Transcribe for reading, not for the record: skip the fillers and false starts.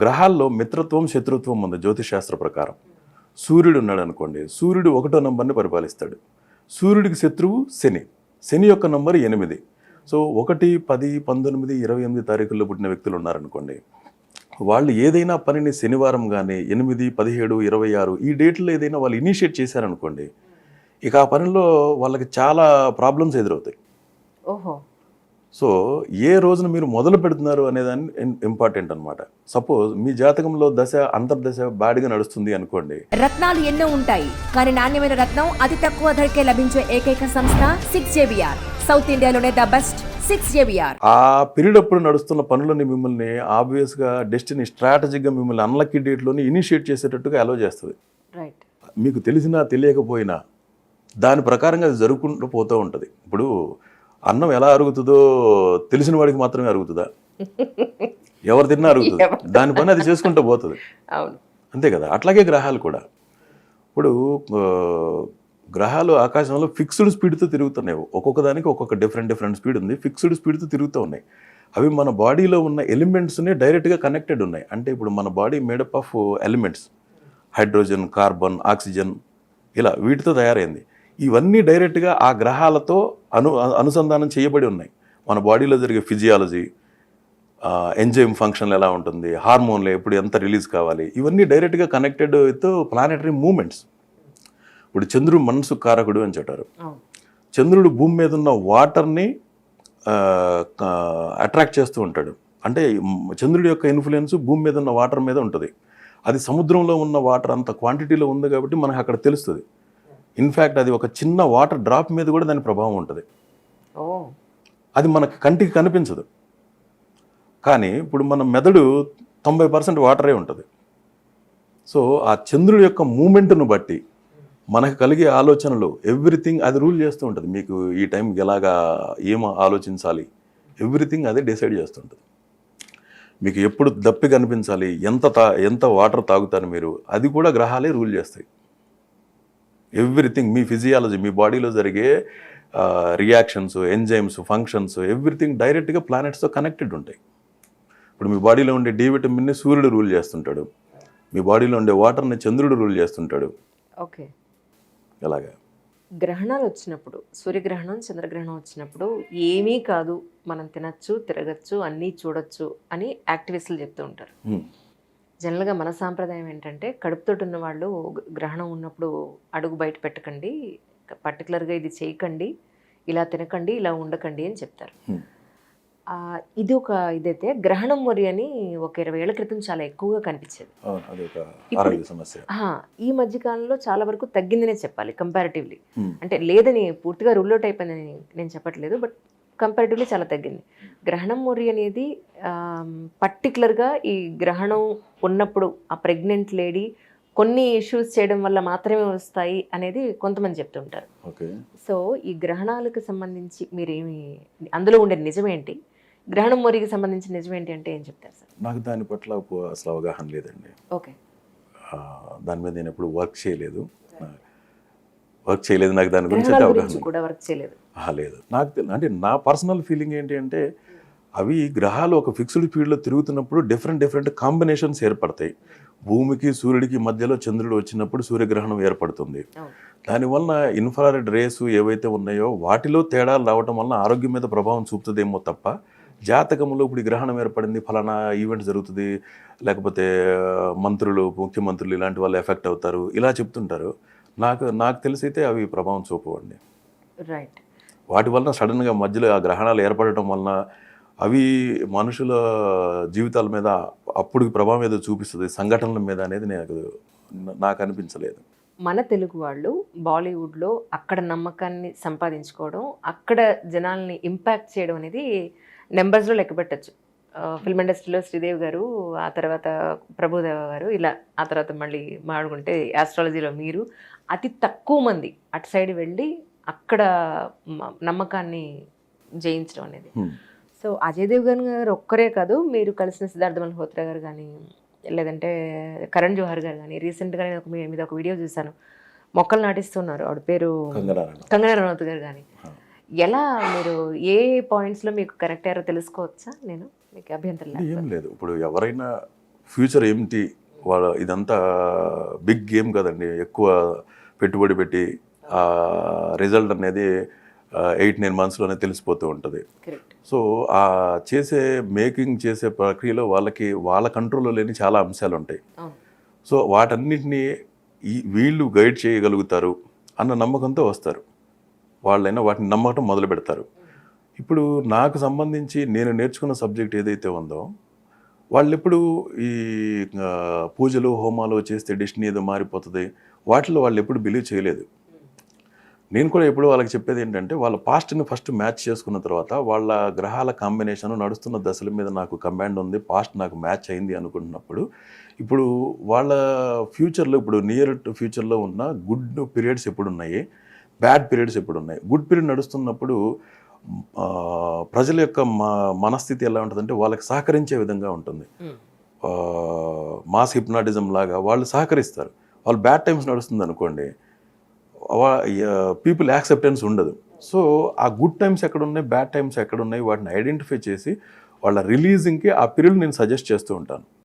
గ్రహాల్లో మిత్రత్వం శత్రుత్వం ఉంది జ్యోతిష్ శాస్త్ర ప్రకారం. సూర్యుడు ఉన్నాడు అనుకోండి, సూర్యుడు 1వ నంబర్ని పరిపాలిస్తాడు. సూర్యుడికి శత్రువు శని. శని యొక్క నంబర్ 8. సో 1, 10, 19, 28 తారీఖుల్లో పుట్టిన వ్యక్తులు ఉన్నారనుకోండి, వాళ్ళు ఏదైనా పనిని శనివారం కానీ 8, 17, 26 ఈ డేట్లో ఏదైనా వాళ్ళు ఇనిషియేట్ చేశారనుకోండి, ఇక ఆ పనిలో వాళ్ళకి చాలా ప్రాబ్లమ్స్ ఎదురవుతాయి. ఓహో. సో ఏ రోజున మీరు మొదలు పెడుతున్నారు అనేదాన్ని ఇంపార్టెంట్ అనమాట. సపోజ్ మీ జాతకంలో దశ అంతర్దశ బ్యాడ్గా నడుస్తుంది అనుకోండి. రత్నాలు ఎన్నో ఉంటాయి, కానీ నాణ్యమైన రత్నం అతి తక్కువ ధరకే లభించే ఏకైక సంస్థ 6JVR. సౌత్ ఇండియాలోనే ద బెస్ట్ 6JVR. ఆ పీరియడ్ అప్పుడు నడుస్తున్న పనులని మిమ్మల్ని ఆబ్వియస్గా డెస్టినీ స్ట్రాటజిక్గా మిమ్మల్ని అన్లక్కీ డేట్లోని ఇనిషియేట్ చేసేటట్టుగా అలో చేస్తుంది. రైట్. మీకు తెలిసినా తెలియకపోయినా దాని ప్రకారంగా అది జరుగుకుంటూ పోతూ ఉంటుంది. ఇప్పుడు అన్నం ఎలా అరుగుతుందో తెలిసిన వాడికి మాత్రమే అరుగుతుందా? ఎవరు తిన్నా అరుగుతుంది. దాని పని అది చేసుకుంటూ పోతుంది. అవును, అంతే కదా. అట్లాగే గ్రహాలు కూడా. ఇప్పుడు గ్రహాలు ఆకాశంలో ఫిక్స్డ్ స్పీడ్తో తిరుగుతున్నాయి. ఒక్కొక్క దానికి ఒక్కొక్క డిఫరెంట్ స్పీడ్ ఉంది. ఫిక్స్డ్ స్పీడ్తో తిరుగుతూ ఉన్నాయి. అవి మన బాడీలో ఉన్న ఎలిమెంట్స్ని డైరెక్ట్గా కనెక్టెడ్ ఉన్నాయి. అంటే ఇప్పుడు మన body made up of elements, hydrogen, carbon, oxygen, ఇలా వీటితో తయారైంది. ఇవన్నీ డైరెక్ట్గా ఆ గ్రహాలతో అనుసంధానం చేయబడి ఉన్నాయి. మన బాడీలో జరిగే ఫిజియాలజీ, ఎంజైమ్ ఫంక్షన్లు ఎలా ఉంటుంది, హార్మోన్లు ఎప్పుడు ఎంత రిలీజ్ కావాలి, ఇవన్నీ డైరెక్ట్గా కనెక్టెడ్ విత్ ప్లానెటరీ మూమెంట్స్. ఇప్పుడు చంద్రుడు మనసు కారకుడు అని చెప్పారు. చంద్రుడు భూమి మీద ఉన్న వాటర్ని అట్రాక్ట్ చేస్తూ ఉంటాడు. అంటే చంద్రుడి యొక్క ఇన్ఫ్లుయెన్స్ భూమి మీద ఉన్న వాటర్ మీద ఉంటుంది. అది సముద్రంలో ఉన్న వాటర్ అంత క్వాంటిటీలో ఉంది కాబట్టి మనకు అక్కడ తెలుస్తుంది. ఇన్ఫ్యాక్ట్ అది ఒక చిన్న వాటర్ డ్రాప్ మీద కూడా దాని ప్రభావం ఉంటుంది. అది మనకు కంటికి కనిపించదు. కానీ ఇప్పుడు మన మెదడు 90% వాటరే ఉంటుంది. సో ఆ చంద్రుడి యొక్క మూమెంట్ను బట్టి మనకు కలిగే ఆలోచనలు ఎవ్రీథింగ్ అది రూల్ చేస్తూ ఉంటుంది. మీకు ఈ టైంకి ఎలాగా ఏం ఆలోచించాలి, ఎవ్రీథింగ్ అదే డిసైడ్ చేస్తుంటుంది. మీకు ఎప్పుడు దప్పి కనిపించాలి, ఎంత వాటర్ తాగుతారు మీరు, అది కూడా గ్రహాలే రూల్ చేస్తాయి. ఎవ్రీథింగ్ మీ ఫిజియాలజీ, మీ బాడీలో జరిగే రియాక్షన్స్, ఎంజైమ్స్, ఫంక్షన్స్, ఎవ్రీథింగ్ డైరెక్ట్గా ప్లానెట్స్తో కనెక్టెడ్ ఉంటాయి. ఇప్పుడు మీ బాడీలో ఉండే డి విటమిన్ని సూర్యుడు రూల్ చేస్తుంటాడు. మీ బాడీలో ఉండే వాటర్ని చంద్రుడు రూల్ చేస్తుంటాడు. ఓకే. ఎలాగా గ్రహణాలు వచ్చినప్పుడు, సూర్యగ్రహణం, చంద్రగ్రహణం వచ్చినప్పుడు ఏమీ కాదు, మనం తినచ్చు, తిరగచ్చు, అన్నీ చూడొచ్చు అని యాక్టివిస్టులు చెప్తూ ఉంటారు. జనరల్గా మన సాంప్రదాయం ఏంటంటే కడుపుతోటి ఉన్న వాళ్ళు గ్రహణం ఉన్నప్పుడు అడుగు బయట పెట్టకండి, పర్టికులర్గా ఇది చేయకండి, ఇలా తినకండి, ఇలా ఉండకండి అని చెప్తారు. ఇది ఒక ఇదైతే గ్రహణం మొరి అని ఒక 20 ఏళ్ల క్రితం చాలా ఎక్కువగా కనిపించేది. ఈ మధ్యకాలంలో చాలా వరకు తగ్గిందనే చెప్పాలి కంపారిటివ్లీ. అంటే లేదని పూర్తిగా రూల్ అవుట్ అయిపోయిందని నేను చెప్పట్లేదు, బట్ కంపారిటివ్లీ చాలా తగ్గింది. గ్రహణం మొరి అనేది పర్టికులర్గా ఈ గ్రహణం ఉన్నప్పుడు ఆ ప్రెగ్నెంట్ లేడీ కొన్ని ఇష్యూస్ చేయడం వల్ల మాత్రమే వస్తాయి అనేది కొంతమంది చెప్తుంటారు. సో ఈ గ్రహణాలకు సంబంధించి మీరేమి, అందులో ఉండే నిజమేంటి, గ్రహణం మొరికి సంబంధించిన నిజమేంటి అంటే ఏం చెప్తారు సార్? నాకు దాని పట్ల అసలు అవగాహన లేదండి. ఓకే. దాని మీద నేను ఎప్పుడు వర్క్ చేయలేదు. నాకు దాని గురించి కూడా వర్క్ చేయలేదు. లేదు. నాకు అంటే నా పర్సనల్ ఫీలింగ్ ఏంటి అంటే, అవి గ్రహాలు ఒక ఫిక్స్డ్ స్పీడ్లో తిరుగుతున్నప్పుడు డిఫరెంట్ కాంబినేషన్స్ ఏర్పడతాయి. భూమికి సూర్యుడికి మధ్యలో చంద్రుడు వచ్చినప్పుడు సూర్యగ్రహణం ఏర్పడుతుంది. దానివల్ల ఇన్ఫ్రారెడ్ రేసు ఏవైతే ఉన్నాయో వాటిలో తేడాలు రావటం వలన ఆరోగ్యం మీద ప్రభావం చూపుతుందేమో తప్ప, జాతకంలో ఇప్పుడు గ్రహణం ఏర్పడింది, ఫలానా ఈవెంట్ జరుగుతుంది, లేకపోతే మంత్రులు, ముఖ్యమంత్రులు ఇలాంటి వాళ్ళు ఎఫెక్ట్ అవుతారు, ఇలా చెప్తుంటారు. నాకు తెలిసి అయితే అవి ప్రభావం చూపవండి. రైట్. వాటి వలన సడన్గా మధ్యలో ఆ గ్రహణాలు ఏర్పడటం వలన అవి మనుషుల జీవితాల మీద అప్పుడు ప్రభావం ఏదో చూపిస్తుంది సంఘటనల మీద అనేది నాకు అనిపించలేదు. మన తెలుగు వాళ్ళు బాలీవుడ్లో అక్కడ నమ్మకాన్ని సంపాదించుకోవడం, అక్కడ జనాల్ని ఇంపాక్ట్ చేయడం అనేది నెంబర్స్లో లెక్క పెట్టచ్చు. ఫిల్మ్ ఇండస్ట్రీలో శ్రీదేవి గారు, ఆ తర్వాత ప్రభుదేవ గారు, ఇలా ఆ తర్వాత మళ్ళీ మాడుకుంటే ఆస్ట్రాలజీలో మీరు, అతి తక్కువ మంది అటు సైడ్ వెళ్ళి అక్కడ నమ్మకాన్ని జయించడం అనేది. సో అజయ్ దేవ్గన్ గారు ఒక్కరే కాదు, మీరు కలిసిన సిద్ధార్థ మల్హోత్రా గారు కానీ, లేదంటే కరణ్ జోహర్ గారు కానీ, రీసెంట్గా నేను మీద ఒక వీడియో చూశాను, మొక్కలు నాటిస్తున్నారు, ఆవిడ పేరు కంగనా రనౌత్ గారు కానీ. ఎలా మీరు ఏ పాయింట్స్లో మీకు కరెక్ట్ అయ్యారో తెలుసుకోవచ్చా? నేను మీకు అభ్యంతరం ఏం లేదు. ఇప్పుడు ఎవరైనా ఫ్యూచర్ ఏమిటి, వాళ్ళ ఇదంతా బిగ్ గేమ్ కదండి, ఎక్కువ పెట్టుబడి పెట్టి ఆ రిజల్ట్ అనేది 8-9 మంత్స్లోనే తెలిసిపోతూ ఉంటుంది. కరెక్ట్. సో ఆ మేకింగ్ చేసే ప్రక్రియలో వాళ్ళ కంట్రోల్లో లేని చాలా అంశాలు ఉంటాయి. అవును. సో వాటన్నిటినీ వీళ్ళు గైడ్ చేయగలుగుతారు అన్న నమ్మకంతో వస్తారు. వాళ్ళైనా వాటిని నమ్మకం మొదలు పెడతారు. ఇప్పుడు నాకు సంబంధించి నేను నేర్చుకున్న సబ్జెక్ట్ ఏదైతే ఉందో, వాళ్ళు ఎప్పుడు ఈ పూజలు హోమాలు చేస్తే డెస్టినీ ఏదో మారిపోతుంది, వాటిలో వాళ్ళు ఎప్పుడు బిలీవ్ చేయలేదు. నేను కూడా ఎప్పుడు వాళ్ళకి చెప్పేది ఏంటంటే, వాళ్ళ పాస్ట్ని ఫస్ట్ మ్యాచ్ చేసుకున్న తర్వాత వాళ్ళ గ్రహాల కాంబినేషన్ నడుస్తున్న దశల మీద నాకు కమాండ్ ఉంది, పాస్ట్ నాకు మ్యాచ్ అయింది అనుకుంటున్నప్పుడు, ఇప్పుడు వాళ్ళ ఫ్యూచర్లో, ఇప్పుడు నియర్ టు ఫ్యూచర్లో ఉన్న గుడ్ పీరియడ్స్ ఎప్పుడు ఉన్నాయి, బ్యాడ్ పీరియడ్స్ ఎప్పుడు ఉన్నాయి. గుడ్ పీరియడ్ నడుస్తున్నప్పుడు ప్రజల యొక్క మనస్థితి ఎలా ఉంటుందంటే, వాళ్ళకి సహకరించే విధంగా ఉంటుంది. మాస్ హిప్నాటిజం లాగా వాళ్ళు సహకరిస్తారు. వాళ్ళు బ్యాడ్ టైమ్స్ నడుస్తుంది అనుకోండి, పీపుల్ యాక్సెప్టెన్స్ ఉండదు. సో ఆ గుడ్ టైమ్స్ ఎక్కడున్నాయి, బ్యాడ్ టైమ్స్ ఎక్కడున్నాయి, వాటిని ఐడెంటిఫై చేసి వాళ్ళ రిలీజింగ్కి ఆ పీరియడ్ నేను సజెస్ట్ చేస్తూ ఉంటాను.